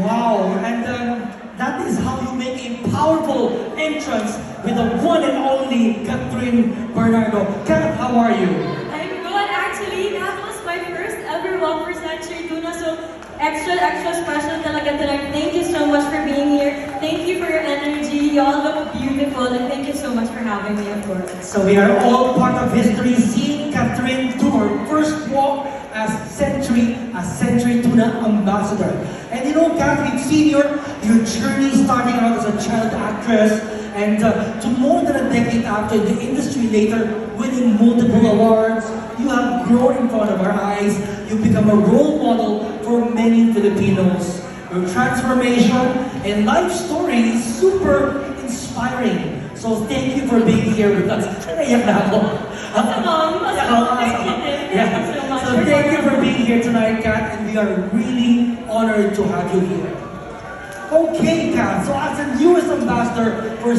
Wow, and that is how you make a powerful entrance with the one and only Catherine Bernardo. Kat, how are you? I'm good actually. That was my first ever Walk for Century Tuna. So extra special talaga tonight. Thank you so much for being here. Thank you for your energy. You all look beautiful and thank you so much for having me, of course. So we are all part of history, seeing Catherine do her first walk as Century Tuna Ambassador. And you know, Kat, we've seen your journey starting out as a child actress and to more than a decade after the industry later, winning multiple awards. You have grown in front of our eyes. You've become a role model for many Filipinos. Your transformation and life story is super inspiring. So thank you for being here with us. Naiyak na ako. So thank you for being here tonight, Kat, and we are really honored to have you here. Okay, Kat, so as the newest ambassador for